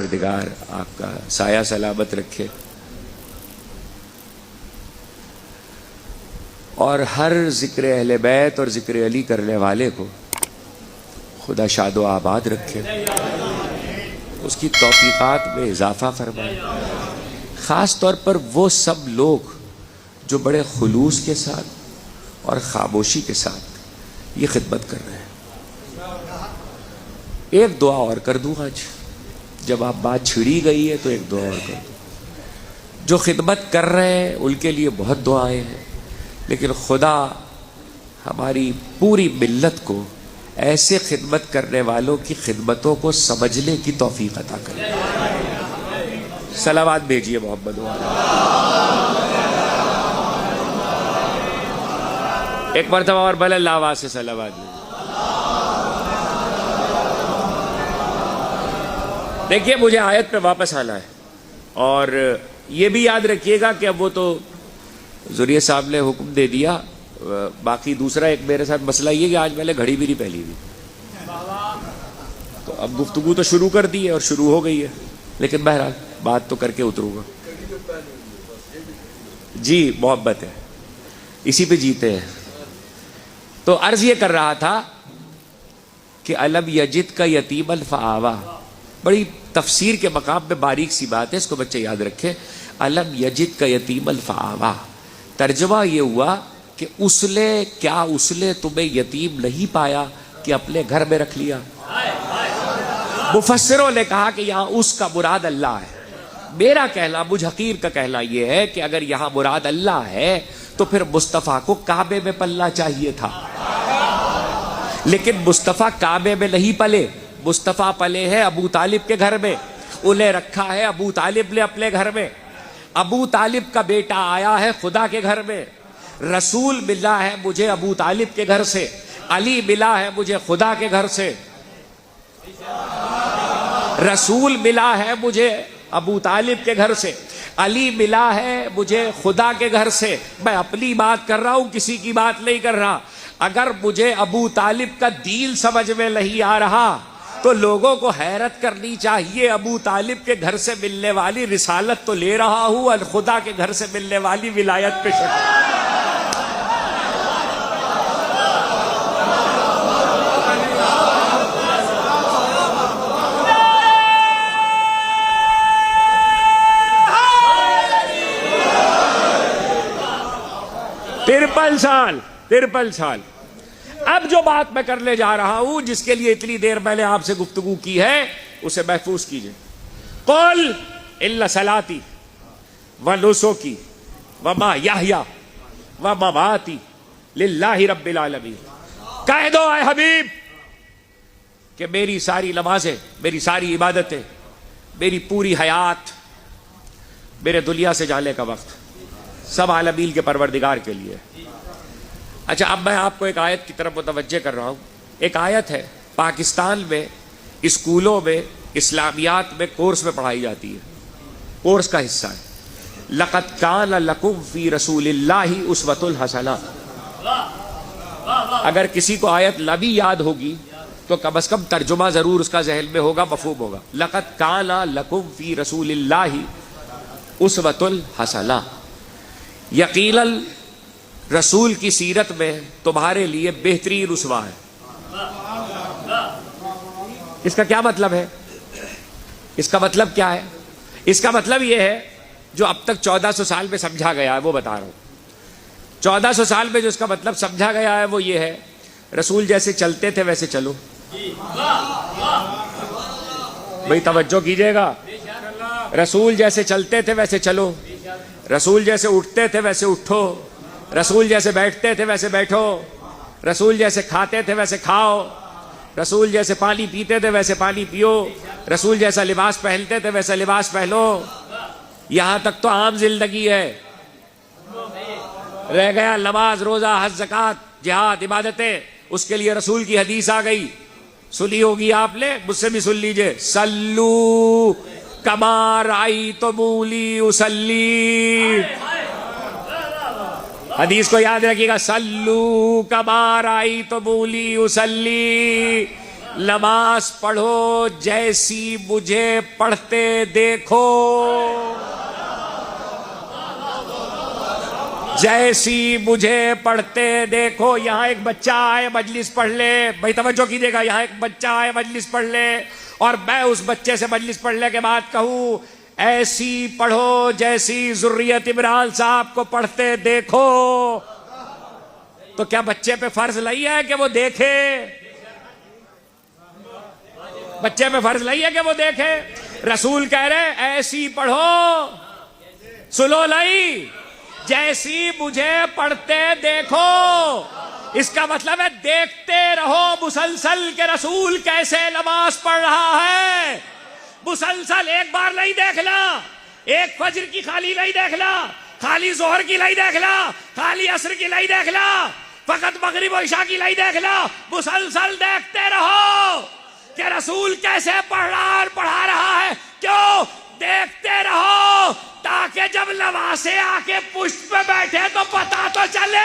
परवरदिगार आपका साया सलामत रखे और हर जिक्र अहले बैत और जिक्र अली करने वाले को खुदा शादो आबाद रखे, उसकी तौफीकात में इजाफा फरमाए। ख़ास तौर पर वो सब लोग जो बड़े खुलूस के साथ और खामोशी के साथ ये खिदमत कर रहे हैं। एक दुआ और कर दूँ आज, जब आप बात छिड़ी गई है तो एक दुआ और कर दूँ। जो खिदमत कर रहे हैं उनके लिए बहुत दुआएं हैं, लेकिन खुदा हमारी पूरी मिल्लत को ऐसे खिदमत करने वालों की खिदमतों को समझने की तौफीक अता करे। सलावत भेजिए मोहम्मद वाला। एक मरतबा और बुलंद आवाज से सलावत भेजिए। देखिए, मुझे आयत पे वापस आना है और ये भी याद रखिएगा कि अब वो तो ज़ुरिया साहब ने हुक्म दे दिया। बाकी दूसरा एक मेरे साथ मसला ये कि आज मैंने घड़ी भी नहीं पहनी हुई, तो अब गुफ्तगू तो शुरू कर दी है और शुरू हो गई है, लेकिन बहरहाल बात तो करके उतरूंगा। जी मोहब्बत है, इसी पे जीते हैं। तो अर्ज ये कर रहा था कि अलम यजिद का यतीमन फ़आवा, बड़ी तफसीर के मकाम पे बारीक सी बात है, इसको बच्चे याद रखें। अलम यजिद का यतीमन फ़आवा, तर्जुमा ये हुआ कि उसने तुम्हें यतीम नहीं पाया कि अपने घर में रख लिया। मुफस्सिरों ने कहा कि यहाँ उसका मुराद अल्लाह है। मेरा कहना, मुझ हकीर का कहना यह है कि अगर यहाँ मुराद अल्लाह है तो फिर मुस्तफ़ा को काबे में पलना चाहिए था, लेकिन मुस्तफ़ा काबे में नहीं पले। मुस्तफ़ा पले हैं अबू तालिब के घर में, उन्हें रखा है अबू तालिब ने अपने घर में। अबू तालिब का बेटा आया है खुदा के घर में। रसूल मिला है मुझे अबू तालिब के घर से, अली मिला है मुझे खुदा के घर से। रसूल मिला है मुझे अबू तालिब के घर से, अली मिला है मुझे खुदा के घर से। मैं अपनी बात कर रहा हूं, किसी की बात नहीं कर रहा। अगर मुझे अबू तालिब का दीन समझ में नहीं आ रहा तो लोगों को हैरत करनी चाहिए। अबू तालिब के घर से मिलने वाली रिसालत तो ले रहा हूं और खुदा के घर से मिलने वाली विलायत पे शक। तिरपल साल। अब जो बात मैं करने जा रहा हूं, जिसके लिए इतनी देर मैंने आपसे गुफ्तगू की है, उसे महफूज कीजिए। कुल इल्ला सलाती व नुसुकी व महयाया व ममाती लिल्लाहि रब्बिल आलमीन। कह दो ऐ हबीब कि मेरी सारी नमाजें, मेरी सारी इबादतें, मेरी पूरी हयात, मेरे दुनिया से जाने का वक्त सब आलमीन के परवरदिगार के लिए। अच्छा, अब मैं आपको एक आयत की तरफ मुतवज्जे कर रहा हूँ। एक आयत है, पाकिस्तान में स्कूलों में इस्लामियात में कोर्स में पढ़ाई जाती है, कोर्स का हिस्सा है। लक़द कान लकुम फ़ी रसूलिल्लाहि उस्वतुल हसना। अगर किसी को आयत न भी याद होगी तो कम अज़ कम तर्जुमा ज़रूर उसका जहन में होगा, मफ़हूम होगा। लक़द कान लकुम फ़ी रसूलिल्लाहि उस्वतुल हसना। यकीनन रसूल की सीरत में तुम्हारे लिए बेहतरीन उसवा है। इसका क्या मतलब है? इसका मतलब क्या है? इसका मतलब यह है जो अब तक 1400 साल में समझा गया है वो बता रहा हूं। 1400 साल में जो इसका मतलब समझा गया है वो ये है, रसूल जैसे चलते थे वैसे चलो। भाई तवज्जो कीजिएगा, रसूल जैसे चलते थे वैसे चलो, रसूल जैसे उठते थे वैसे उठो, रसूल जैसे बैठते थे वैसे बैठो, रसूल जैसे खाते थे वैसे खाओ, रसूल जैसे पानी पीते थे वैसे पानी पियो, रसूल जैसा लिबास पहनते थे वैसा लिबास पहनो। यहां तक तो आम जिंदगी है, रह गया नमाज, रोजा, हज, ज़कात, जिहाद, इबादतें। उसके लिए रसूल की हदीस आ गई, सुनी होगी आपने, मुझसे भी सुन लीजिए। सल्लू कमा राअयतुमूनी उसल्ली। हदीस को याद रखिएगा, सल्लू कमा राअयतुमूनी उसल्ली। नमाज पढ़ो जैसी मुझे पढ़ते देखो, जैसी मुझे पढ़ते देखो। यहां एक बच्चा आए मजलिस पढ़ ले, भाई तवज्जो कीजिएगा, यहां एक बच्चा आए मजलिस पढ़ ले और मैं उस बच्चे से मजलिस पढ़ने के बाद कहूं ऐसी पढ़ो जैसी ज़ुर्रियत इमरान साहब को पढ़ते देखो, तो क्या बच्चे पे फर्ज नहीं है कि वो देखे? बच्चे पे फर्ज नहीं है कि वो देखे? रसूल कह रहे ऐसी पढ़ो, सुनो नहीं, जैसी मुझे पढ़ते देखो। इसका मतलब है देखते रहो मुसलसल के रसूल कैसे नमाज पढ़ रहा है। मुसलसल एक बार नहीं देखना, एक फज्र की खाली नहीं देखना, खाली जोहर की नहीं देखना, खाली असर की नहीं देखना, फकत मगरिब और इशा की नहीं देखना। मुसलसल देखते रहो कि रसूल कैसे पढ़ रहा और पढ़ा रहा है। क्यों? देखते रहो ताकि जब नवासे आके पुष्ट पे बैठे तो पता तो चले।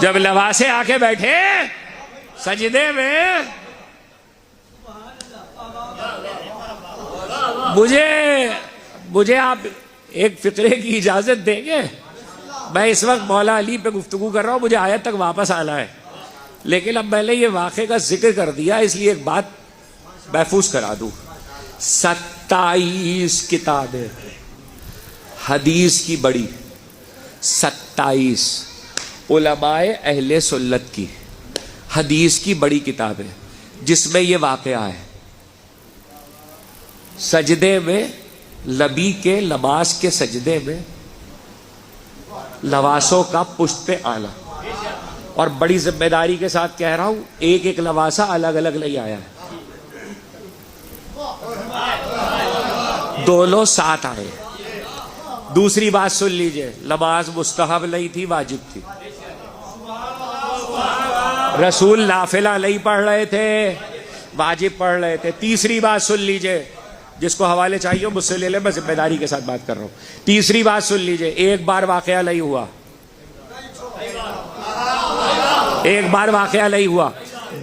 जब नवासे आके बैठे सजदे में, मुझे आप एक फिक्रे की इजाजत देंगे? मैं इस वक्त मौला अली पे गुफ्तगू कर रहा हूं, मुझे आयत तक वापस आना है, लेकिन अब मैंने ये वाक़े का जिक्र कर दिया इसलिए एक बात महफूज करा दूं। 27 किताबें हदीस की बड़ी, 27 उलमाए अहले सुन्नत की हदीस की बड़ी किताबें जिसमें ये वाक़या है सजदे में, नबी के नमाज के सजदे में लवासों का पुष्ट पे आना। और बड़ी जिम्मेदारी के साथ कह रहा हूं, एक एक लवासा अलग अलग नहीं आया है, दोनों साथ आए। दूसरी बात सुन लीजिए, नमाज मुस्तहब नहीं थी, वाजिब थी। रसूल नाफिला नहीं पढ़ रहे थे, वाजिब पढ़ रहे थे। तीसरी बात सुन लीजिए, जिसको हवाले चाहिए मुझसे ले ले, मैं जिम्मेदारी के साथ बात कर रहा हूं। तीसरी बात सुन लीजिए, एक बार वाकया नहीं हुआ, एक बार वाकया नहीं हुआ।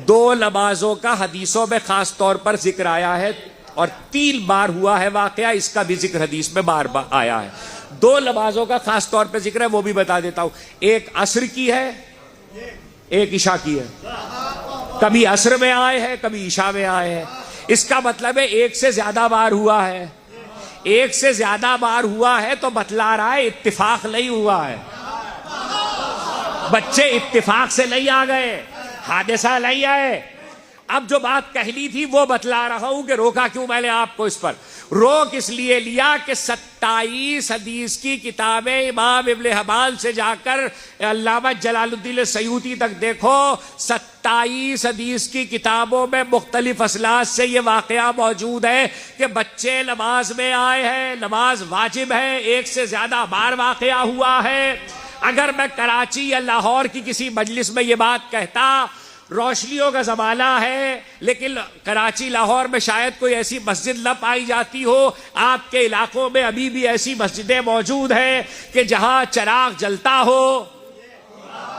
2 नमाजों का हदीसों में खास तौर पर जिक्र आया है और 3 बार हुआ है वाकया, इसका भी जिक्र हदीस में बार बार आया है। 2 नमाजों का खास तौर पर जिक्र है, वो भी बता देता हूं। एक असर की है, एक इशा की है। कभी असर में आए हैं, कभी इशा में आए हैं। इसका मतलब है एक से ज्यादा बार हुआ है। एक से ज्यादा बार हुआ है तो बतला रहा है इत्तिफाक नहीं हुआ है। बच्चे इत्तिफाक से नहीं आ गए, हादसा नहीं आए। अब जो बात कहली थी वो बतला रहा हूं कि रोका क्यों मैंने आपको। इस पर रोक इसलिए लिया कि 27 हदीस की किताबें इमाम इब्न हब्बान से जाकर अल्लामा जलालुद्दीन सयूती तक देखो। 27 हदीस की किताबों में मुख्तलिफ असलात से ये वाकया मौजूद है कि बच्चे नमाज में आए हैं, नमाज वाजिब है, एक से ज्यादा बार वाकया हुआ है। अगर मैं कराची या लाहौर की किसी मजलिस में ये बात कहता, रोशनियों का ज़माना है, लेकिन कराची लाहौर में शायद कोई ऐसी मस्जिद न पाई जाती हो। आपके इलाकों में अभी भी ऐसी मस्जिदें मौजूद हैं कि जहां चराग जलता हो,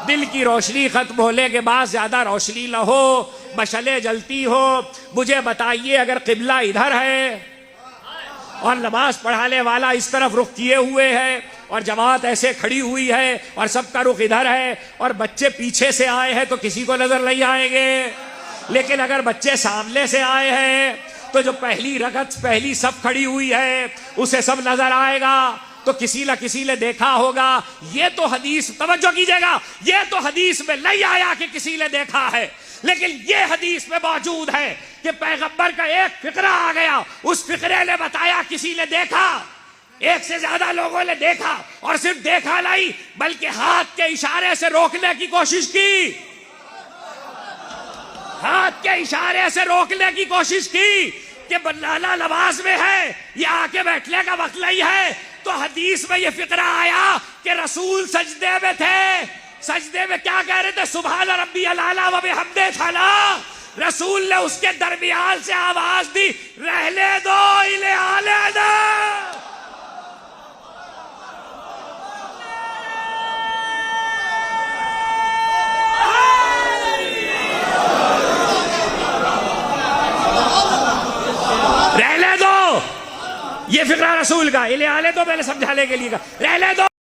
दिल की रोशनी खत्म होने के बाद ज्यादा रोशनी न हो, मशलें जलती हो। मुझे बताइए, अगर किबला इधर है और नमाज पढ़ाने वाला इस तरफ रुख किए हुए है और जमात ऐसे खड़ी हुई है और सबका रुख इधर है और बच्चे पीछे से आए हैं तो किसी को नजर नहीं आएंगे। लेकिन अगर बच्चे सामने से आए हैं तो जो पहली रकत पहली सब खड़ी हुई है उसे सब नजर आएगा, तो किसी न किसी ने देखा होगा। ये तो हदीस, तवज्जो कीजिएगा, ये तो हदीस में नहीं आया कि किसी ने देखा है, लेकिन ये हदीस में मौजूद है कि पैगंबर का एक फिक्रा आ गया, उस फिक्रे ने बताया किसी ने देखा, एक से ज्यादा लोगों ने देखा, और सिर्फ देखा नहीं बल्कि हाथ के इशारे से रोकने की कोशिश की, हाथ के इशारे से रोकने की कोशिश की कि लाला नमाज में है, ये आके बैठने का वक्त नहीं है। तो हदीस में ये फिक्रा आया कि रसूल सजदे में थे, सजदे में क्या कह रहे थे? सुभान रब्बी अल-आला व बिहम्दे था ना। रसूल ने उसके दरमियान से आवाज दी, रहने दो, इन्हें आने दो। ये फिक्रा रसूल का, इले आले दो, पहले समझाने के लिए का, रहने दो।